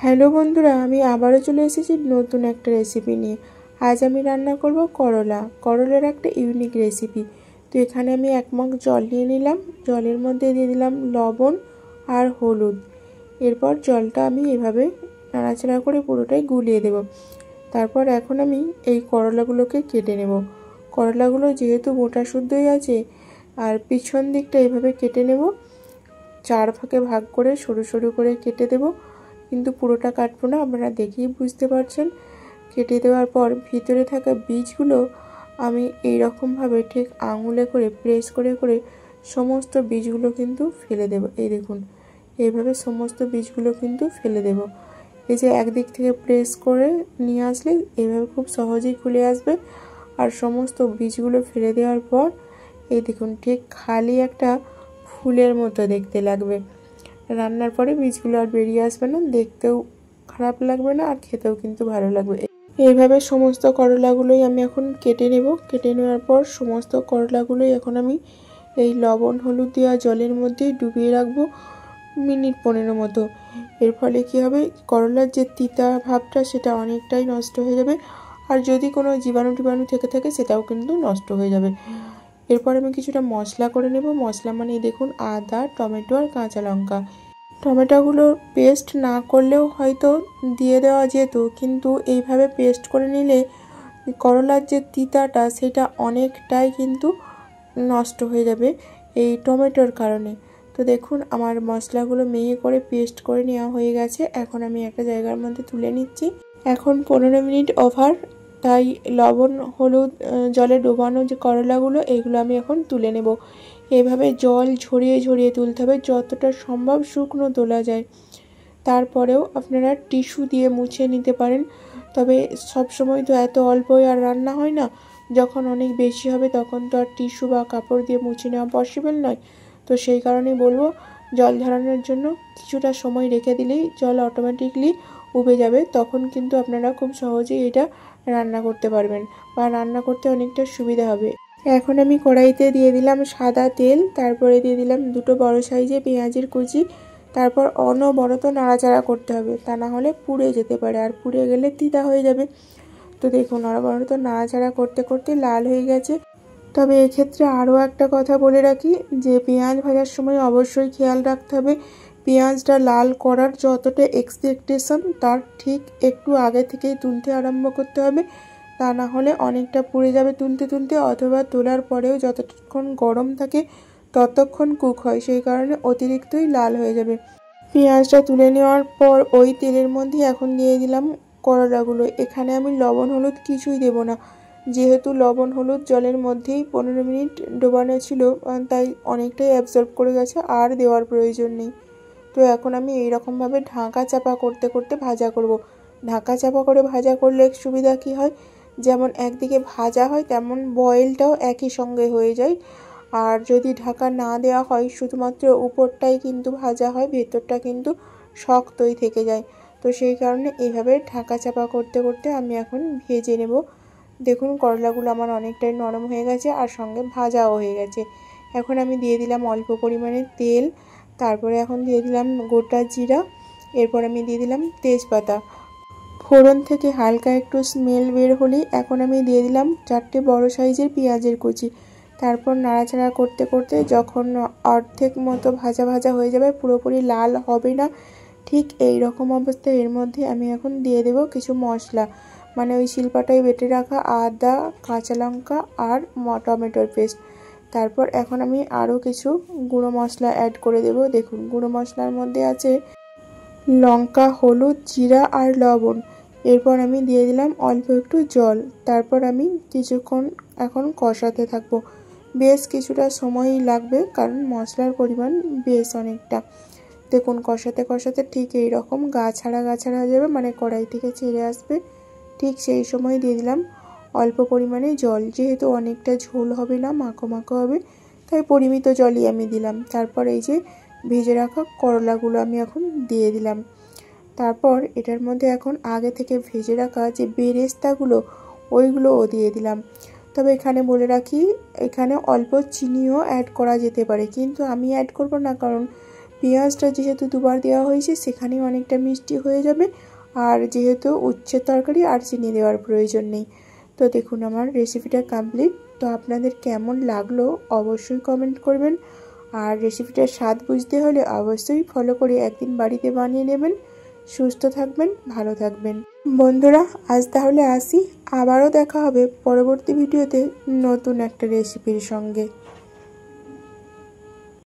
Hello বন্ধুরা, আমি আবারও চলে এসেছি নতুন একটা রেসিপি নিয়ে। আজ আমি রান্না করব করলার একটা ইউনিক রেসিপি। তো এখানে আমি 1 মগ জল নিয়ে নিলাম। জলের মধ্যে দিয়ে দিলাম লবণ আর হলুদ। এরপর জলটা আমি এভাবে নাড়াচাড়া করে পুরোটাই গুলিয়ে দেব। তারপর এখন আমি এই করলাগুলোকে কেটে নেব। করলাগুলো যেহেতু মোটা শুদ্ধই আছে, আর পিছন দিকটা এভাবে কেটে নেব। 4 ভাগে ভাগ করে সরু সরু করে কেটে দেব, কিন্তু পুরোটা কাটবো না, আপনারা দেখেই বুঝতে পারছেন। কেটে দেওয়ার পর ভিতরে থাকা বীজগুলো আমি এই রকমভাবে ঠিক আঙুলে করে প্রেস করে করে সমস্ত বীজগুলো কিন্তু ফেলে দেব। এই দেখুন, এইভাবে সমস্ত বীজগুলো কিন্তু ফেলে দেব। এই যে একদিক থেকে প্রেস করে নিয়ে আসলে এইভাবে খুব সহজেই খুলে আসবে। আর সমস্ত বীজগুলো ফেলে দেওয়ার পর এই দেখুন, ঠিক খালি একটা ফুলের মতো দেখতে লাগবে। রান্নার পরে বীজগুলো আর বেরিয়ে আসবে না, দেখতেও খারাপ লাগবে না, আর খেতেও কিন্তু ভালো লাগবে। এইভাবে সমস্ত করলাগুলোই আমি এখন কেটে নেব। কেটে নেওয়ার পর সমস্ত করলাগুলোই এখন আমি এই লবণ হলুদ দেওয়া জলের মধ্যে ডুবিয়ে রাখবো মিনিট 15 মতো। এর ফলে কি হবে, করলার যে তিতা ভাবটা সেটা অনেকটাই নষ্ট হয়ে যাবে, আর যদি কোনো জীবাণু টিবাণু থেকে থাকে সেটাও কিন্তু নষ্ট হয়ে যাবে। এরপর আমি কিছুটা মশলা করে নেব। মশলা মানে দেখুন, আদা, টমেটো আর কাঁচা লঙ্কা। টমেটোগুলো পেস্ট না করলেও হয়তো দিয়ে দেওয়া যেত, কিন্তু এইভাবে পেস্ট করে নিলে করলার যে তিতাটা সেটা অনেকটাই কিন্তু নষ্ট হয়ে যাবে এই টমেটোর কারণে। তো দেখুন, আমার মশলাগুলো মিহি করে পেস্ট করে নেওয়া হয়ে গেছে। এখন আমি একটা জায়গার মধ্যে তুলে নিচ্ছি। এখন 15 মিনিট ওভার, তাই লবণ হলুদ জলে ডোবানো যে করলাগুলো এইগুলো আমি এখন তুলে নেব। এইভাবে জল ঝরিয়ে ঝরিয়ে তুলতে হবে, যতটা সম্ভব শুকনো তোলা যায়। তারপরেও আপনারা টিস্যু দিয়ে মুছে নিতে পারেন, তবে সব সময় তো এত অল্পই আর রান্না হয় না। যখন অনেক বেশি হবে তখন তো আর টিস্যু বা কাপড় দিয়ে মুছে নেওয়া পসিবল নয়। তো সেই কারণেই বলবো, জল ঝরানোর জন্য কিছুটা সময় রেখে দিলেই জল অটোমেটিকলি উবে যাবে। তখন কিন্তু আপনারা খুব সহজেই এটা রান্না করতে পারবেন, বা রান্না করতে অনেকটা সুবিধা হবে। এখন আমি কড়াইতে দিয়ে দিলাম সাদা তেল, তারপরে দিয়ে দিলাম 2 বড় সাইজে পেঁয়াজের কুচি। তারপর অনবরত নাড়াচাড়া করতে হবে, তা না হলে পুড়ে যেতে পারে, আর পুড়ে গেলে তিতা হয়ে যাবে। তো দেখুন, অনবরত নাড়াচাড়া করতে করতে লাল হয়ে গেছে। তবে এক্ষেত্রে আরও একটা কথা বলে রাখি, যে পেঁয়াজ ভাজার সময় অবশ্যই খেয়াল রাখতে হবে পেঁয়াজটা লাল করার যতটা এক্সপেকটেশন তার ঠিক একটু আগে থেকেই তুলতে আরম্ভ করতে হবে, তা না হলে অনেকটা পুড়ে যাবে তুলতে তুলতে, অথবা তোলার পরেও যতক্ষণ গরম থাকে ততক্ষণ কুক হয়, সেই কারণে অতিরিক্তই লাল হয়ে যাবে। পেঁয়াজটা তুলে নেওয়ার পর ওই তেলের মধ্যে এখন দিয়ে দিলাম করলাগুলো। এখানে আমি লবণ হলুদ কিছুই দেব না, যেহেতু লবণ হলুদ জলের মধ্যেই 15 মিনিট ডোবানো ছিল, তাই অনেকটাই অ্যাবজর্ব করে গেছে, আর দেওয়ার প্রয়োজন নেই। তো এখন আমি এইরকমভাবে ঢাকা চাপা করতে করতে ভাজা করব। ঢাকা চাপা করে ভাজা করলে সুবিধা কি হয়, যেমন একদিকে ভাজা হয় তেমন বয়েলটাও একই সঙ্গে হয়ে যায়। আর যদি ঢাকা না দেওয়া হয়, শুধুমাত্র উপরটাই কিন্তু ভাজা হয়, ভেতরটা কিন্তু শক্তই থেকে যায়। তো সেই কারণে এইভাবে ঢাকা চাপা করতে করতে আমি এখন ভেজে নেব। দেখুন, করলাগুলো আমার অনেকটাই নরম হয়ে গেছে, আর সঙ্গে ভাজাও হয়ে গেছে। এখন আমি দিয়ে দিলাম অল্প পরিমাণে তেল, তারপরে এখন দিয়ে দিলাম গোটা জিরা, এরপর আমি দিয়ে দিলাম তেজপাতা। ফোড়ন থেকে হালকা একটু স্মেল বের হলেই এখন আমি দিয়ে দিলাম 4টে বড় সাইজের পেঁয়াজের কুচি। তারপর নাড়াচাড়া করতে করতে যখন অর্ধেক মতো ভাজা ভাজা হয়ে যাবে, পুরোপুরি লাল হবে না, ঠিক এই রকম অবস্থায় এর মধ্যে আমি এখন দিয়ে দেব কিছু মশলা, মানে ওই শিলপাটায় বেটে রাখা আদা, কাঁচা লঙ্কা আর টমেটোর পেস্ট। তারপর এখন আমি আরও কিছু গুঁড়ো মশলা অ্যাড করে দেব। দেখুন, গুঁড়ো মশলার মধ্যে আছে লঙ্কা, হলুদ, জিরা আর লবণ। এরপর আমি দিয়ে দিলাম অল্প একটু জল। তারপর আমি কিছুক্ষণ এখন কষাতে থাকবো। বেশ কিছুটা সময়ই লাগবে, কারণ মশলার পরিমাণ বেশ অনেকটা। দেখুন, কষাতে কষাতে ঠিক এই রকম গা ছাড়া হয়ে যাবে, মানে কড়াই থেকে ছেড়ে আসবে। ঠিক সেই সময় দিয়ে দিলাম অল্প পরিমাণে জল, যেহেতু অনেকটা ঝোল হবে না, মাখো মাখো হবে, তাই পরিমিত জলই আমি দিলাম। তারপর এই যে ভেজে রাখা করলাগুলো আমি এখন দিয়ে দিলাম। তারপর এটার মধ্যে এখন আগে থেকে ভেজে রাখা যে বেরেস্তাগুলো ওইগুলোও দিয়ে দিলাম। তবে এখানে বলে রাখি, এখানে অল্প চিনিও অ্যাড করা যেতে পারে, কিন্তু আমি অ্যাড করব না, কারণ পেঁয়াজটা যেহেতু দুবার দেওয়া হয়েছে সেখানেই অনেকটা মিষ্টি হয়ে যাবে। আর যেহেতু উচ্ছের তরকারি আর চিনি দেওয়ার প্রয়োজন নেই। তো দেখুন আমার রেসিপিটা কমপ্লিট। তো আপনাদের কেমন লাগলো অবশ্যই কমেন্ট করবেন। আর রেসিপিটার স্বাদ বুঝতে হলে অবশ্যই ফলো করে একদিন বাড়িতে বানিয়ে নেবেন। সুস্থ থাকবেন, ভালো থাকবেন বন্ধুরা। আজ তাহলে আসি, আবারও দেখা হবে পরবর্তী ভিডিওতে নতুন একটা রেসিপির সঙ্গে।